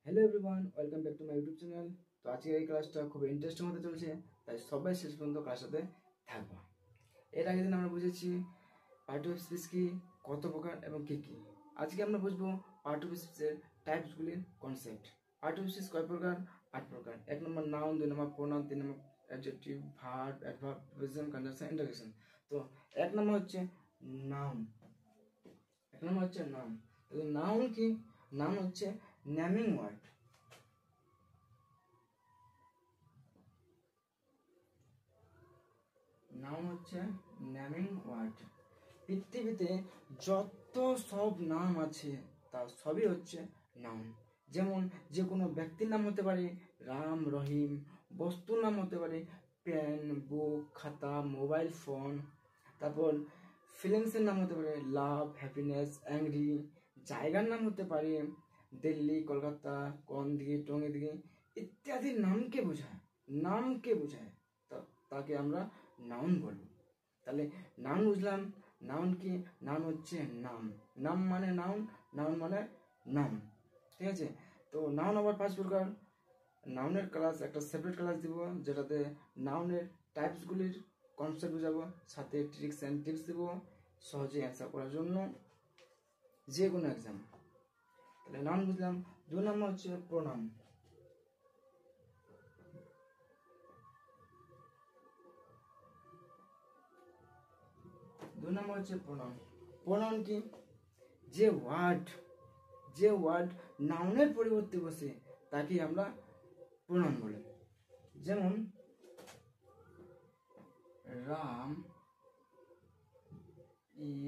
Hello everyone, welcome back to my YouTube channel. তো আজকের এই ক্লাসটা খুব ইন্টারেস্টিং হতে চলছে, তাই সবাই শেষ পর্যন্ত ক্লাসের সাথে থাকবো। এর আগের দিন আমরা বুঝেছি পার্ট অফ স্পিচ কি, কত প্রকার এবং কী কী। আজকে আমরা বুঝবো পার্ট অফ স্পিচের টাইপসগুলির কনসেপ্ট। পার্ট অফ স্পিচ কয় প্রকার? 8 প্রকার। 1 নম্বর নাউন, 2 নম্বর প্রোনাউন, 3 নম্বর adjective, verb, adverb, preposition, conjunction, interjection. তো 1 নম্বর হচ্ছে নাউন। 1 নম্বর হচ্ছে নাউন। নাউন কি? নাউন হচ্ছে নেমিং ওয়ার্ড। নাউন হচ্ছে নেমিং ওয়ার্ড। পৃথিবীতে যত সব নাম আছে তা সবই হচ্ছে নাউন। যেমন যে কোনো ব্যক্তির নাম হতে পারে রাম, রহিম। বস্তুর নাম হতে পারে পেন, বুক, খাতা, মোবাইল ফোন। তারপর ফিলিংসের নাম হতে পারে লাভ, হ্যাপিনেস, অ্যাংরি। জায়গার নাম হতে পারে দিল্লি, কলকাতা, কোনদিঘি, টঙ্গিদিঘি ইত্যাদি। নামকে বোঝায়, নামকে বোঝায়, তাকে আমরা নাউন বলবো। তাহলে নাউন বুঝলাম। নাউন কি? নাউন হচ্ছে নাম। নাম মানে নাউন, নাউন মানে নাম। ঠিক আছে? তো নাউন আবার 5 প্রকার। নাউনের ক্লাস একটা সেপারেট ক্লাস দিব, যেটাতে নাউনের টাইপসগুলির কনসেপ্ট বোঝাবো, সাথে ট্রিক্স অ্যান্ড টিপস দিব সহজে অ্যান্সার করার জন্য যে কোনো এক্সাম। তাহলে নাউন বুঝলাম। 2 নম্বর হচ্ছে প্রোনাউন। প্রোনাউন। প্রোনাউন কি? যে ওয়ার্ড নাউনের পরিবর্তে বসে তাকে আমরা প্রোনাউন বলি। যেমন Ram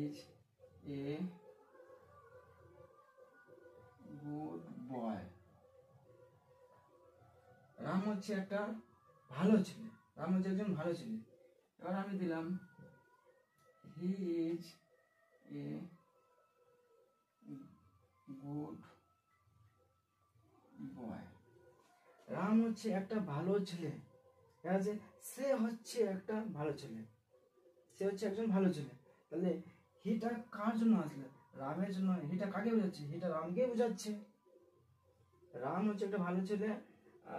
is a good boy. Ram হচ্ছে একটা ভালো ছেলে। রাম হচ্ছে একজন ভালো ছেলে। এবার আমি দিলাম he is a good boy. Ram হচ্ছে একটা ভালো ছেলে। ঠিক আছে? সে হচ্ছে একটা ভালো ছেলে, সে হচ্ছে একজন ভালো ছেলে। তাহলে হিটা কার জন্য আসলে? রামের জন্য। হিটা কাকে বোঝাচ্ছে? হিটা রামকে বোঝাচ্ছে। রাম হচ্ছে একটা ভালো ছেলে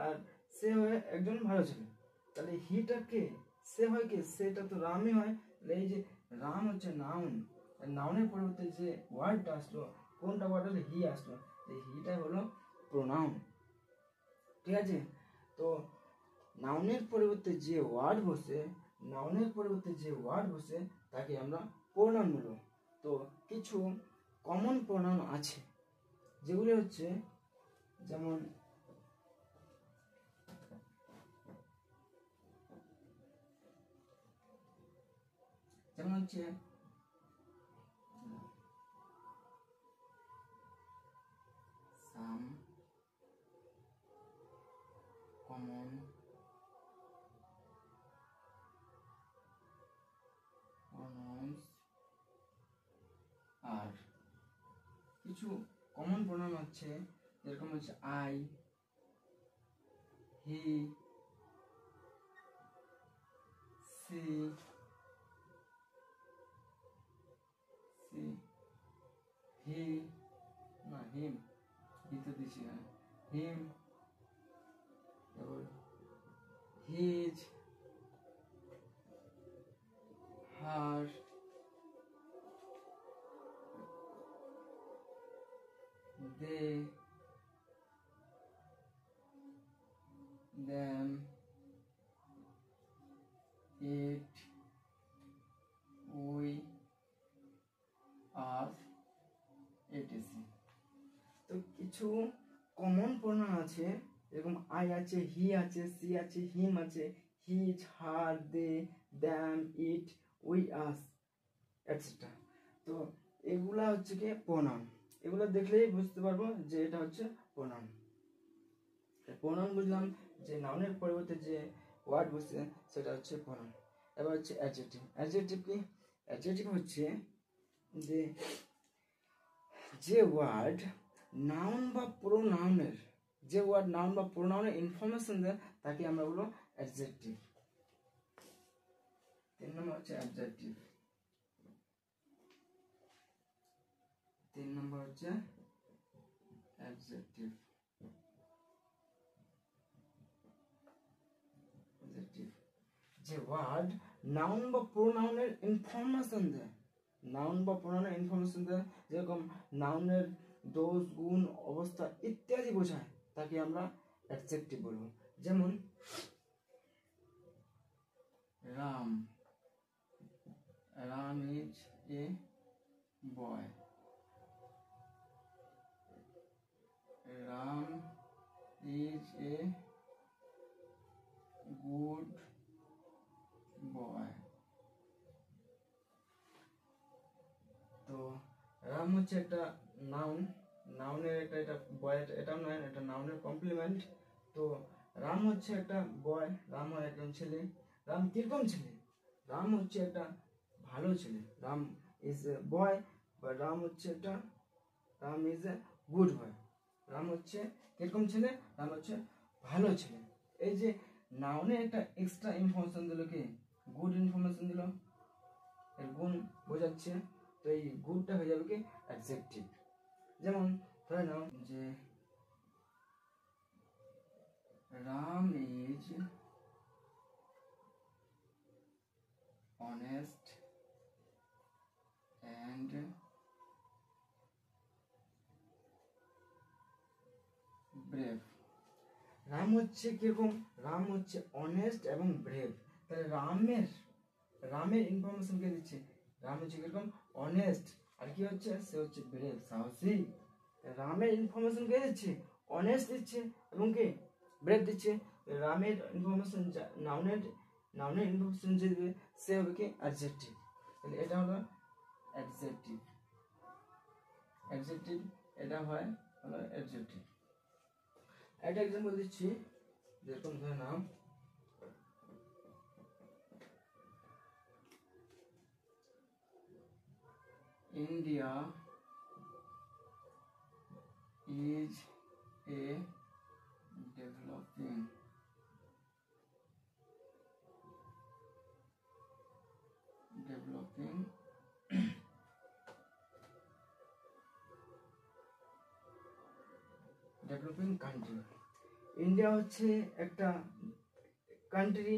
আর সে হয় একজন ভালো ছেলে। তাহলে হিটা কে? সে হয় কে? সেটা তো রামই হয়। এই যে রাম হচ্ছে নাউন, নাউনের পরিবর্তে যে ওয়ার্ডটা আসলো, কোনটা ওয়ার্ড হলো? হি আসলো। এই হিটা হলো প্রোনাউন। ঠিক আছে? তো নাউনের পরিবর্তে যে ওয়ার্ড বসে তাকে আমরা প্রোনাউন বলবো। তো কিছু কমন প্রোনাউন আছে, যেগুলি হচ্ছে যেমন হচ্ছে সাম কমন প্রোনাউন্স আর কিছু কমন প্রোনাউন আছে, যেরকম হচ্ছে আই, হি, সি, হি না হিম, হি তো দিছি না, হিম, তারপর his, her, they, them, it, we, us, etc. তো কিছু কমন প্রোনাউন আছে, যেরকম আই আছে, হি আছে, সি আছে, হিম আছে, his, her, they, them, it, we, us, etcetera. তো এগুলা হচ্ছে কি প্রোনাউন। এগুলো দেখলেই বুঝতে পারবো যে এটা হচ্ছে প্রোনাউন। প্রোনাউন বুঝলাম, যে নাউনের পরিবর্তে যে ওয়ার্ড বসে সেটা হচ্ছে প্রোনাউন। এবার হচ্ছে অ্যাডজেক্টিভ। অ্যাডজেক্টিভ কি? অ্যাডজেক্টিভ হচ্ছে যে ওয়ার্ড নাউন বা প্রোনাউনের ইনফরমেশন দেয় তাকে আমরা বলবো অ্যাডজেক্টিভ। 3 নম্বর হচ্ছে অ্যাডজেক্টিভ। 3 নম্বর হচ্ছে অ্যাডজেক্টিভ। যে ওয়ার্ড নাউন বা প্রোনাউনের ইনফরমেশন দেয়, নাউন বা প্রোনাউনের ইনফরমেশন দেয়, যেরকম নাউনের দোষ গুণ অবস্থা ইত্যাদি বোঝায়, তাকে আমরা অ্যাডজেক্টিভ বলবো। যেমন Ram, Ram is a boy, Ram is a good boy. তো রাম হচ্ছে একটা নাউন, নাউনের একটা, এটা বয়, এটাও নয়, এটা নাউনের কমপ্লিমেন্ট। তো রাম হচ্ছে একটা বয়, রাম হয় একজন ছেলে। রাম কিরকম ছেলে? রাম হচ্ছে একটা ভালো ছেলে। রাম ইজ এ বয়, বা রাম হচ্ছে একটা, Ram is a good boy. Ram হচ্ছে কিরকম ছেলে? রাম হচ্ছে ভালো ছেলে। এই যে নাউনে একটা এক্সট্রা ইনফরমেশন দিল, কি গুড ইনফরমেশন দিল, এর গুণ বোঝাচ্ছে। তো এই গুডটা হয়ে যাবে কি অ্যাডজেক্টিভ। যেমন ধরে নাও যে Ram is honest and brave. Ram হচ্ছে কিরকম? রাম হচ্ছে অনেস্ট এবং ব্রেভ। তাহলে রামের ইনফরমেশন কে দিচ্ছে? রাম হচ্ছে কিরকম? অনেস্ট, আর কি হচ্ছে? সে হচ্ছে ব্রেভ, সাহসী। রামের ইনফরমেশন কে দিচ্ছে? অনেস্ট দিচ্ছে এবং কি ব্রেভ দিচ্ছে। রামের ইনফরমেশন, নাউনের ইনফরমেশন যে দিবে সে হবে কি অ্যাডজেক্টিভ। তাহলে এটা হলো অ্যাডজেক্টিভ, অ্যাডজেক্টিভ এটা হয় হলো অ্যাডজেক্টিভ। একটা এক্সাম্পল দিচ্ছি, যেরকম ধরে নাও India is a developing country। India হচ্ছে একটা কান্ট্রি,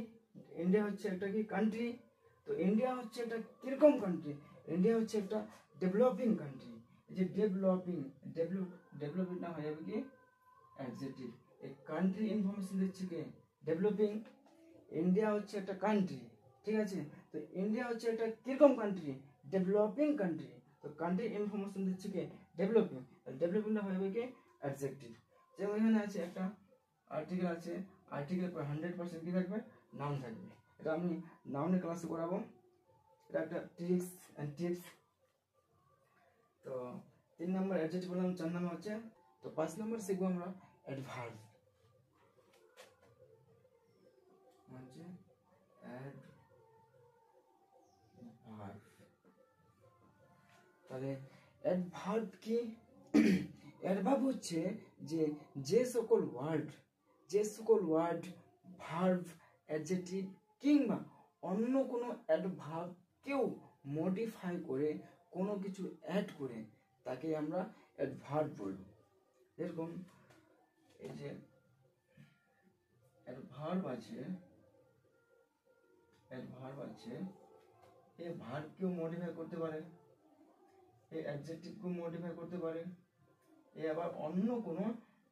ইন্ডিয়া হচ্ছে একটা কি কান্ট্রি। তো ইন্ডিয়া হচ্ছে একটা কিরকম কান্ট্রি? ইন্ডিয়া হচ্ছে একটা ডেভেলপিং কান্ট্রি। এই যে ডেভেলপিং না হয়ে যাবে কি অ্যাডজেক্টিভ। এই কান্ট্রি ইনফরমেশন দিচ্ছে কি ডেভেলপিং। ইন্ডিয়া হচ্ছে একটা কান্ট্রি, ঠিক আছে। তো ইন্ডিয়া হচ্ছে একটা কিরকম কান্ট্রি? Developing country. তো কান্ট্রি ইনফরমেশন দিচ্ছে কি ডেভেলপিং। ডেভেলপিংটা হয়ে যাবে কি অ্যাডজেক্টিভ। যেমন এখানে আছে একটা আর্টিকেল আছে, আর্টিকেল 100% কি থাকবে? নাউন থাকবে। এটা আমি নাউনের ক্লাসে করাবো, এটা একটা ট্রিক্স অ্যান্ড টিপস। তো 3 নম্বর অ্যাডজেক্টিভ বললাম, 4 নম্বর হচ্ছে, তো 5 নম্বর শিখবো আমরা অ্যাডভার্ব। হচ্ছে অ্যাডভার্ব। তাহলে অ্যাডভার্ব কি? অ্যাডভার্ব হচ্ছে যে সকল ওয়ার্ড ভার্ব, অ্যাডজেক্টিভ কিংবা অন্য কোনো অ্যাডভার্বকেও মডিফাই করে কোনো কিছু অ্যাড করে তাকে আমরা অ্যাডভার্ব বলব। যেরকম এই যে অ্যাডভার্ব আছে, এই ভার্বকেও মডিফাই করতে পারে, এই অ্যাডজেক্টিভকেও মডিফাই করতে পারে, এই আবার অন্য কোনো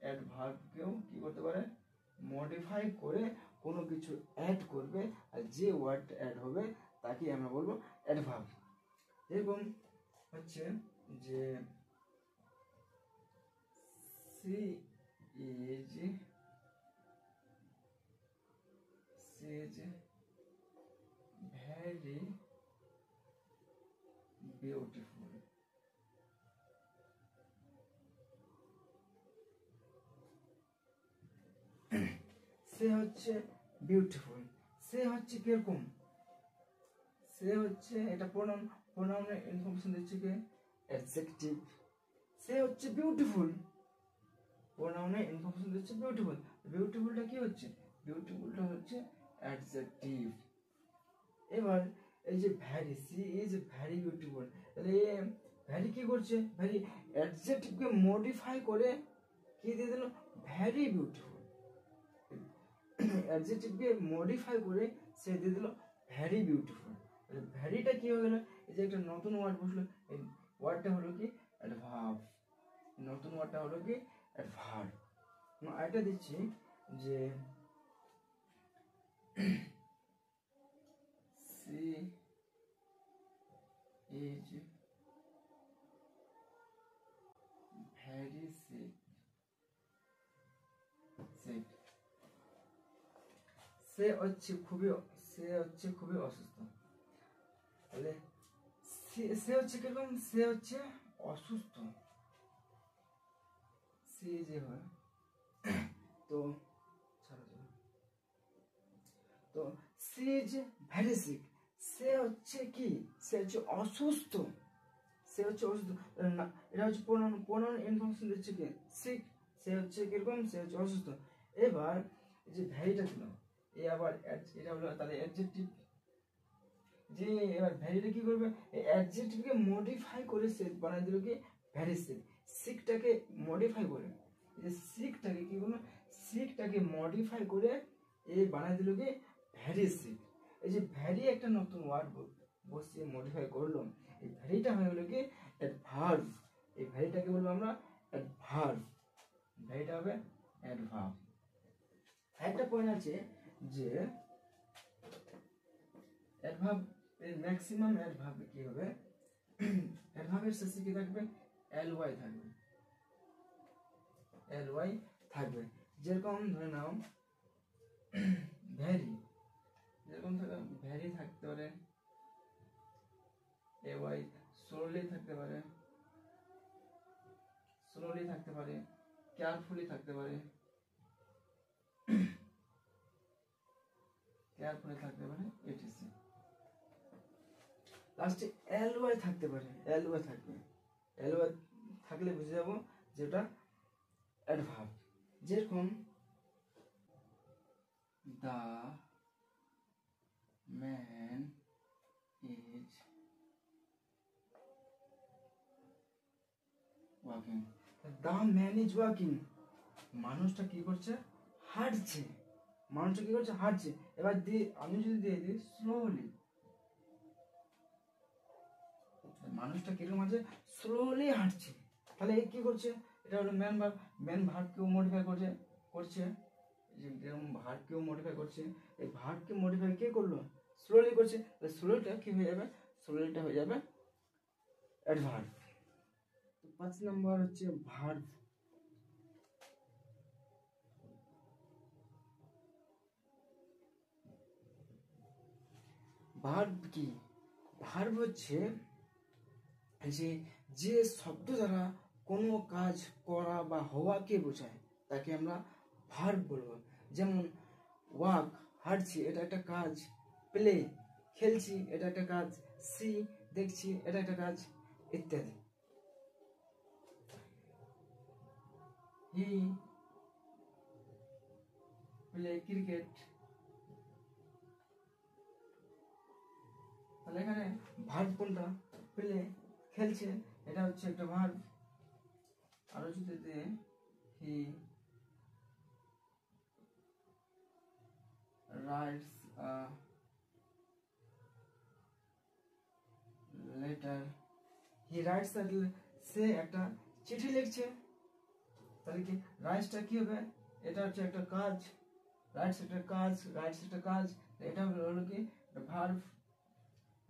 অ্যাডভার্বকেও কি করতে পারে? মডিফাই করে কোনো কিছু অ্যাড করবে, আর যে ওয়ার্ডটা অ্যাড হবে তাকে আমরা বলবো অ্যাডভার্ব। এরকম হচ্ছে যে সি ইজ ভেরি বিউটিফুল। সে হচ্ছে বিউটিফুল। সে হচ্ছে কিরকম? সে হচ্ছে এটা প্রোনাউনের ইনফরমেশন দিচ্ছে কি অ্যাডজেক্টিভ। সে হচ্ছে বিউটিফুল, প্রোনাউনের ইনফরমেশন দিচ্ছে বিউটিফুল। বিউটিফুলটা কি হচ্ছে? বিউটিফুলটা হচ্ছে অ্যাডজেক্টিভ। এবার এই যে very, she is very beautiful, তাহলে ভ্যারি কি করছে? ভ্যারি অ্যাডজেক্টিভকে মডিফাই করে কি দিয়ে দিল? Vary beautiful. অ্যাডজেক্টিভকে মডিফাই করে সে দিয়ে দিল ভ্যারি বিউটিফুল। ভ্যারিটা কি হয়ে গেল, এই যে একটা নতুন ওয়ার্ড বসলো, এই ওয়ার্ডটা হলো কি অ্যাডভার্ব, নতুন ওয়ার্ডটা হলো কি অ্যাডভার্ব। এটা দিচ্ছি যে she is very sick, sick, সে হচ্ছে খুবই অসুস্থ। তাহলে সে হচ্ছে কিরকম, সে হচ্ছে অসুস্থ, সে যে হয় তো তো সে যে ভ্যারি সিক, সে হচ্ছে কি, সে হচ্ছে অসুস্থ, সে হচ্ছে অসুস্থ না, এটা হচ্ছে প্রোনাউন ইনফরমেশন দিচ্ছে কি সিক, সে হচ্ছে কিরকম, সে হচ্ছে অসুস্থ। এবার যে ভ্যারিটা দিল, এই আবার এটা হলো তাহলে অ্যাডজেক্টিভ, যে এবার ভ্যারিটা কি করবে, এই অ্যাডজেক্টিভকে মডিফাই করে সে বানাই দিল কি ভ্যারি সিক, সিকটাকে মডিফাই করে, এই সিকটাকে কি করলো, সিকটাকে মডিফাই করে এই বানাই দিল কি ভ্যারি সিক। এই যে ভ্যারি একটা নতুন ওয়ার্ড বসিয়ে মডিফাই করলো, এই ভ্যারিটা হয়ে গেল কি অ্যাডভার্ব, এই ভ্যারিটাকে বলবো আমরা অ্যাডভার্ব, ভ্যারিটা হবে অ্যাডভার্ব। একটা পয়েন্ট আছে যে অ্যাডভার্ব এর ম্যাক্সিমাম অ্যাডভার্ব কি হবে, অ্যাডভার্বের শেষে কি থাকবে, এলওয়াই থাকবে, এলওয়াই থাকবে। যেরকম ধরে নাও ভ্যারি, যেরকম ভ্যারি থাকতে পারে, এওয়াই স্লোলি থাকতে পারে, স্লোলি থাকতে পারে, কেয়ারফুলি থাকতে পারে, কেয়ারফুলি থাকতে পারে, এটিসি। লাস্টে এলওয়াই থাকতে পারে, এলওয়াই থাকবে, এলওয়াই থাকলে বুঝে যাবো যেটা অ্যাডভার্ব। যেরকম the man is walking, the man is walking, মানুষটা কি করছে, হাঁটছে, মানুষটা কি করছে, হাঁটছে। এবার আমি যদি দিয়ে দিই স্লোলি, মানুষটা কিরকম আছে, স্লোলি হাঁটছে, তাহলে কি করছে, এটা হলো ম্যান ভার্ব, ম্যান ভার্বকেও মডিফাই করছে, যেরকম ভার্বকেও মডিফাই করছে, এই ভার্বকে মডিফাই কে করলো, স্লোলি করছে, তাহলে স্লোলিটা কি হয়ে যাবে, স্লোলিটা হয়ে যাবে অ্যাডভার্ব। 5 নম্বর হচ্ছে ভার্ব। ভার্ব কি, ভার্ব হচ্ছে যে শব্দ দ্বারা কোনো কাজ করা বা হওয়াকে বোঝায় তাকে আমরা ভার্ব বলবো। যেমন ওয়াক, হাঁটছি, এটা একটা কাজ, প্লে, খেলছি, এটা একটা কাজ, সি, দেখছি, এটা একটা কাজ, ইত্যাদি। হি প্লে ক্রিকেট, তাহলে এখানে ভার্ব কোনটা, প্লে, খেলছে, এটা হচ্ছে একটা ভার্ব। আরো যদি হি writes a letter, he writes a letter, সে একটা চিঠি লিখছে, তাহলে কি রাইটসটা কি হবে, এটা হচ্ছে একটা কাজ, রাইটস একটা কাজ, রাইটস একটা কাজ, এটা হলো কি ভার্ব।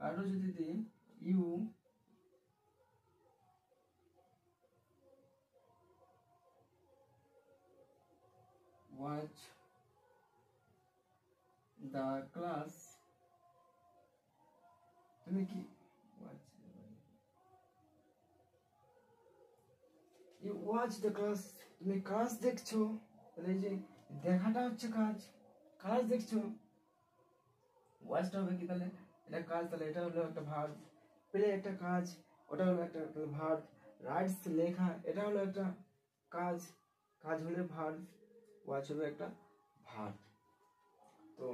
আরো যদি দিই ইউ ওয়াচ দ্য ক্লাস, তুমি কি ইউ ওয়াচ দ্য ক্লাস, তুমি ক্লাস দেখছো, তাহলে এই যে দেখাটা হচ্ছে কাজ, ক্লাস দেখছো, ওয়াচটা হবে কি, তাহলে এটা কাজ, তাহলে এটা হলো একটা ভার্ব। প্লে একটা কাজ, ওটা হলো একটা ভার্ব। রাইটস লেখা, এটা হলো একটা কাজ, কাজ হলে ভার্ব, ওয়াচ হবে একটা ভার্ব। তো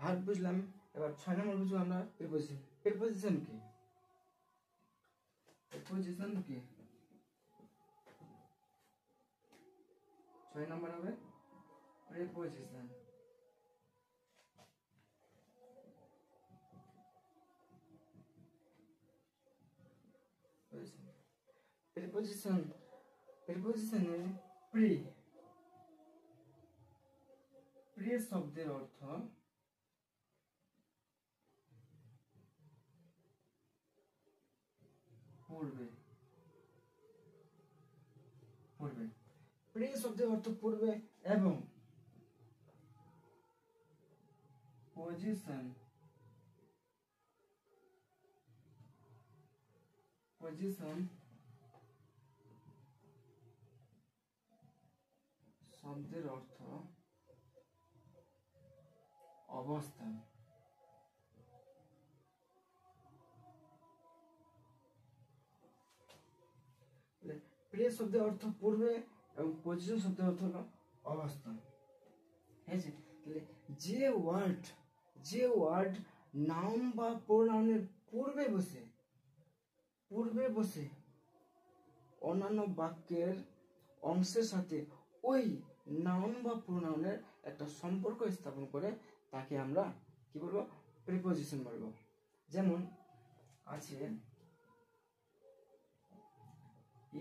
ভার্ব বুঝলাম। এবার 6 নম্বর বুঝবো আমরা প্রিপোজিশন। প্রিপোজিশন কি, প্রিপোজিশন কি 6 নম্বর হবে প্রিপোজিশন। প্রিপোজিশনের প্রি প্রি শব্দের অর্থ পূর্বে। প্রি শব্দের অর্থ পূর্বে এবং পজিশন শব্দের অর্থ অবস্থান। প্রি শব্দের অর্থ পূর্বে এবং পজিশন শব্দের অর্থ হলো অবস্থান। ঠিক আছে, তাহলে যে ওয়ার্ড নাউন বা প্রোনাউনের পূর্বে বসে অন্যান্য বাক্যের অংশের সাথে ওই নাউন বা প্রোনাউনের একটা সম্পর্ক স্থাপন করে তাকে আমরা কি বলবো? প্রিপোজিশন বলবো। যেমন আছে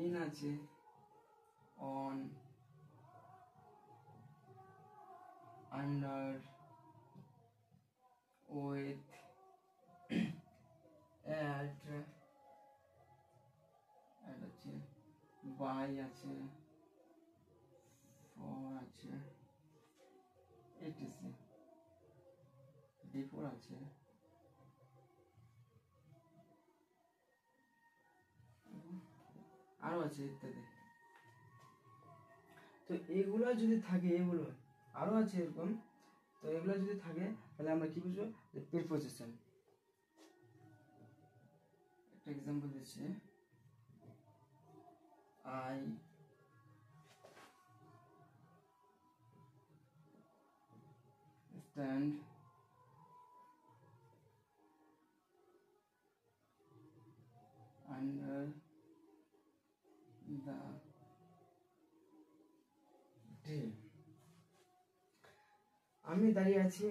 ইন, আছে অন, আন্ডার, উইথ, অ্যাট আছে, বাই আছে, ফর আছে, etc, বিফোর আছে, আরো আছে ইত্যাদি। তো এগুলো যদি থাকে, এগুলো আরো আছে এরকম, তো এগুলো যদি থাকে তাহলে আমরা কি বুঝবো? যে প্রিপোজিশন। একটা এক্সাম্পল দিচ্ছি, I stand under the tree, আমি দাঁড়িয়ে আছি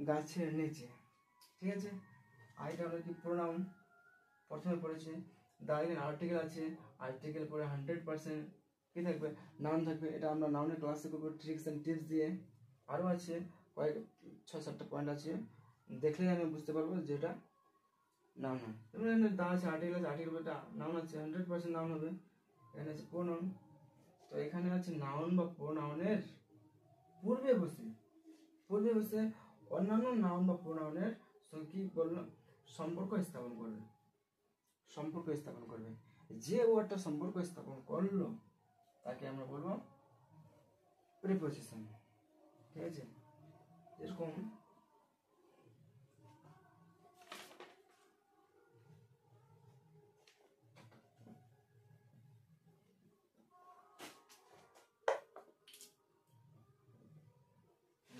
গাছের নিচে। ঠিক আছে, আইটা হলো কি? প্রোনাউন। প্রথমে পড়েছে দাঁড়িয়ে, আর্টিকেল আছে, আর্টিকেল পরে 100% কি থাকবে? নাউন থাকবে। এটা আমরা নাউনের ক্লাসে করবো ট্রিক্স এন্ড টিপস দিয়ে। আরও আছে কয়েক 6-7টা পয়েন্ট আছে, দেখলেই আমি বুঝতে পারবো যেটা নাউন হয়। এবার এখানে দা আছে, আর্টিকেল আছে, আর্টিকেল এটা নাউন আছে, 100% নাউন হবে। এখানে আছে প্রোনাউন, তো এখানে আছে নাউন বা প্রোনাউনের পূর্বে বসে অন্যান্য নাউন বা প্রোনাউনের সঙ্গে কি বললো? সম্পর্ক স্থাপন করবে। যে ওয়ার্ডটা সম্পর্ক স্থাপন করলো তাকে আমরা বলবো প্রিপোজিশন। ঠিক আছে, এরকম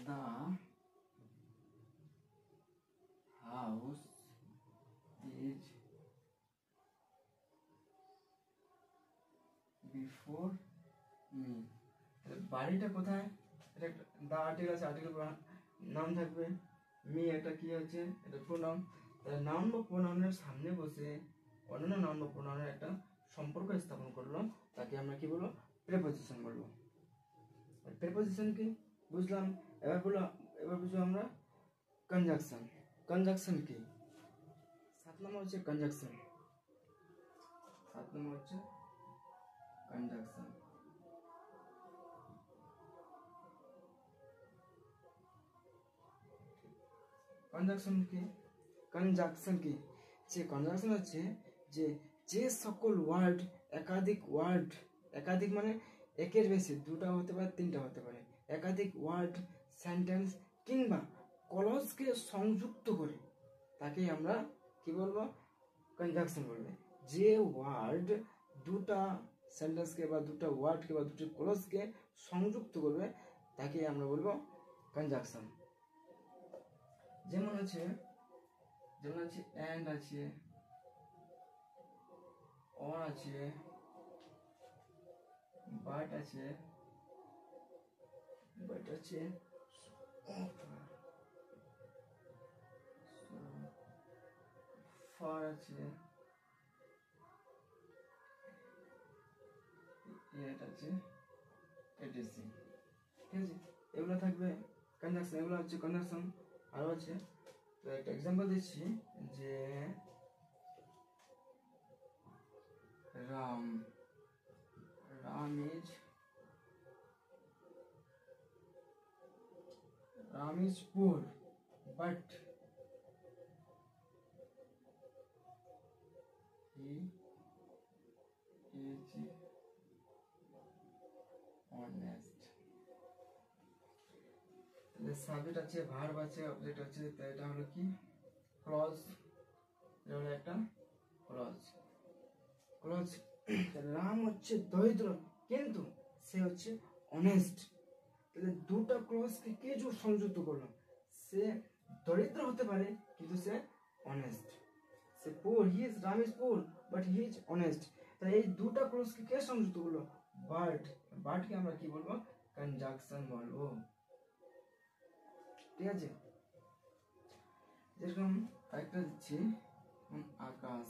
the house is before me, বাড়িটা কোথায়? এটা দা আর্টিকেল আছে, আর্টিকেল নাম থাকবে, মি একটা কি আছে? এটা প্রোনাউন। তাহলে নাউন বা প্রোনাউনের সামনে বসে অন্যান্য নাউন বা প্রোনাউনের একটা সম্পর্ক স্থাপন করলো তাকে আমরা কি বলবো? প্রিপোজিশন বলবো। প্রিপোজিশন কি বুঝলাম, এবার বুঝবো আমরা কনজাংশন কি? 7 নম্বর হচ্ছে কনজাংশন। কনজাংশন কি? যে কনজাংশন হচ্ছে যে সকল ওয়ার্ড একাধিক মানে একের বেশি, 2টা হতে পারে, 3টা হতে পারে, একাধিক ওয়ার্ড, সেন্টেন্স কিংবা ক্লজকে সংযুক্ত করে তাকে আমরা কি বলবো? কনজাংশন বলবে। যে ওয়ার্ড 2টা সেন্টেন্সকে বা 2টা ওয়ার্ডকে বা 2টি ক্লজকে সংযুক্ত করবে তাকে আমরা বলবো কনজাংশন। যেমন আছে অ্যান্ড আছে, অর আছে, বাট আছে, ফর আছে, এটা হচ্ছে এটিসি, ঠিক আছে। এগুলো থাকবে কনজাংশন, এগুলো হচ্ছে কনজাংশন। আরও আছে, তো একটা এক্সাম্পল দিচ্ছি যে Ram, Ram is poor but he is honest। তাহলে সাবজেক্ট আছে, ভার্ব আছে, অবজেক্ট আছে, তো এটা হলো কি ক্লজ, এটা হলো একটা ক্লজ। ক্লজ রাম হচ্ছে দরিদ্র কিন্তু সে হচ্ছে অনেস্ট। তাহলে দুটো ক্লজকে কে সংযুক্ত করলো? সে দরিদ্র হতে পারে কিন্তু সে অনেস্ট। সে পুর, রাম ইজ পুর বাট হি ইজ অনেস্ট। তাহলে এই দুটো ক্লজকে কে সংযুক্ত করলো? বাট। বাটকে আমরা কি বলবো? কনজাংশন বলবো, ঠিক আছে। যেরকম আরেকটা দিচ্ছি, আকাশ,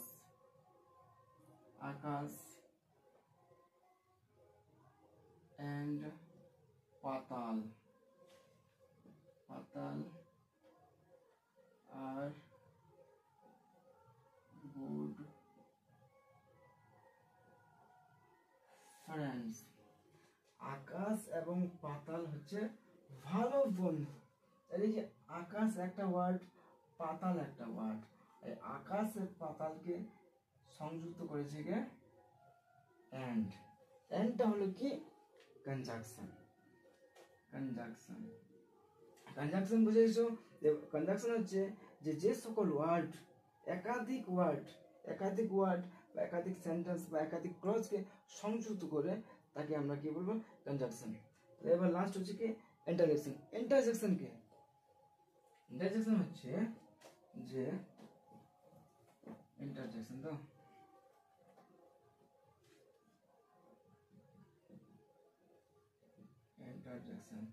আকাশ and পাতাল, পাতাল আর গুড ফ্রেন্ডস। আকাশ এবং পাতাল হচ্ছে ভালো বন্ধু। এই যে আকাশ একটা ওয়ার্ড, পাতাল একটা ওয়ার্ড, এই আকাশ আর পাতালকে সংযুক্ত করেছে কে? এন্ড। এন্ডটা হলো কি? কনজাংশন। কনজাংশন, কনজাংশন বুঝেছো? কনজাংশন হচ্ছে যে সকল ওয়ার্ড, একাধিক ওয়ার্ড, একাধিক ওয়ার্ড বা একাধিক সেন্টেন্স বা একাধিক ক্লজকে সংযুক্ত করে তাকে আমরা কি বলবো? কনজাংশন। এবার লাস্ট হচ্ছে কি? ইন্টারজেকশন। ইন্টারজেকশন কি? ইন্টারজেকশন হচ্ছে যে ইন্টারজেকশন, তো ইন্টারজেকশন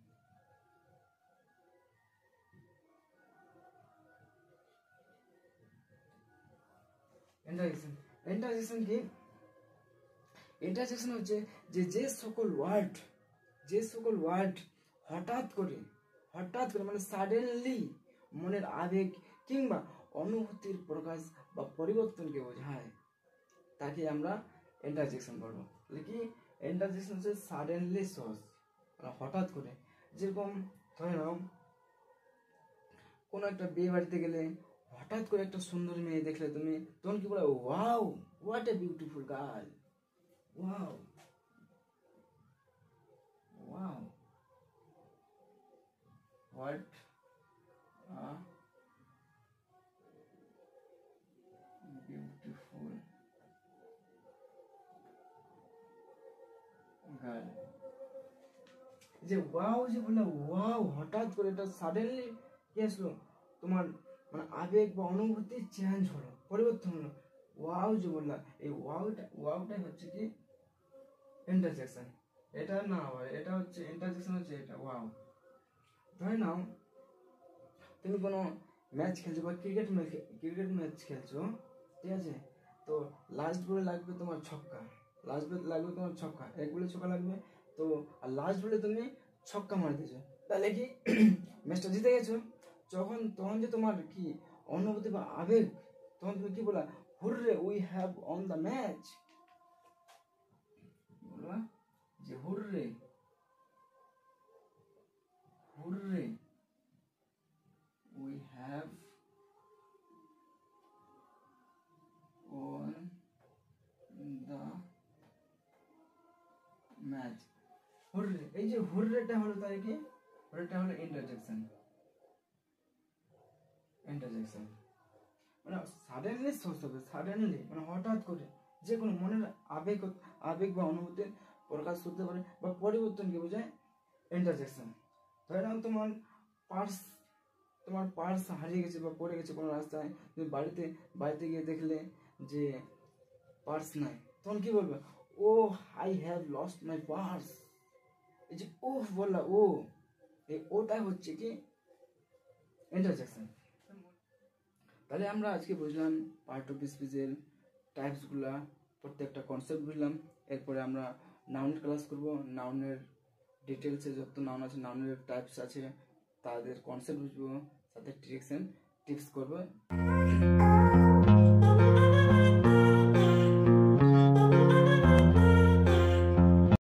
ইন্টারজেকশন ইন্টারজেকশন কি? ইন্টারজেকশন হচ্ছে যে সকল ওয়ার্ড, যে সকল ওয়ার্ড হঠাৎ করে মানে সাডেনলি মনের আবেগ কিংবা অনুভূতির প্রকাশ বা পরিবর্তনকে বোঝায় তাকে আমরা ইন্টারজেকশন বলবো। তাহলে কি? ইন্টারজেকশন হচ্ছে সাডেনলি সোর্স, মানে হঠাৎ করে। যেরকম ধরে নাও কোনো একটা বিয়ে বাড়িতে গেলে হঠাৎ করে একটা সুন্দর মেয়ে দেখলে তুমি, তখন কি বলে? Wow, what a beautiful girl, wow, wow, what a beautiful girl. যে ওয়াও, যে বললে ওয়াও, হঠাৎ করে এটা সাডেনলি কি আসলো? তোমার মানে আবেগ বা অনুভূতি চেঞ্জ হলো, পরিবর্তন হলো। ওয়াও যে বললা, এই ওয়াওটাই হচ্ছে কি? ইন্টারজেকশন। এটা না আবার এটা হচ্ছে ইন্টারজেকশন, হচ্ছে এটা ওয়াও। ধরে নাও তুমি কোনো ম্যাচ খেলছো বা ক্রিকেট ম্যাচ খেলছো, ঠিক আছে। তো লাস্ট বলে লাগবে তোমার ছক্কা, লাস্ট বলে লাগবে তোমার ছক্কা, এক বলে ছক্কা লাগবে। তো আর লাস্ট বলে তুমি ছক্কা মার দিয়েছো, তাহলে কি ম্যাচটা জিতে গেছো। তখন যে তোমার কি অনুভূতি বা আবেগ, তখন তুমি কি বলা? Hurray, we have won the match. বলবা যে hurray, hurray, we have won the match। Hurray, এই যে হুররেটা হলো তাই কি? হুররেটা হলো ইন্টারজেকশন। ইন্টারজেকশন মানে সাডেনলি সোর্স হবে, সাডেনলি মানে হঠাৎ করে যে কোনো মনের আবেগ বা অনুভূতির প্রকাশ করতে পারে বা পরিবর্তনকে বোঝায় ইন্টারজেকশন। ধরে নাও তোমার পার্স হারিয়ে গেছে বা পড়ে গেছে কোনো রাস্তায়, তুমি বাড়িতে গিয়ে দেখলে যে পার্স নাই, তখন কি বলবে? Oh, I have lost my purse. এই যে ও বললা, ও, এই ওটা হচ্ছে কি? ইন্টারজেকশন। তাহলে আমরা আজকে বুঝলাম পার্ট অফ স্পিচের টাইপসগুলা, প্রত্যেকটা কনসেপ্ট বুঝলাম। এরপরে আমরা নাউনের ক্লাস করব। নাউনের ডিটেলসে যত নাউন আছে, নাউনের টাইপস আছে, তাদের কনসেপ্ট বুঝবো, সাথে ট্রিক্স অ্যান্ড টিপস করবো।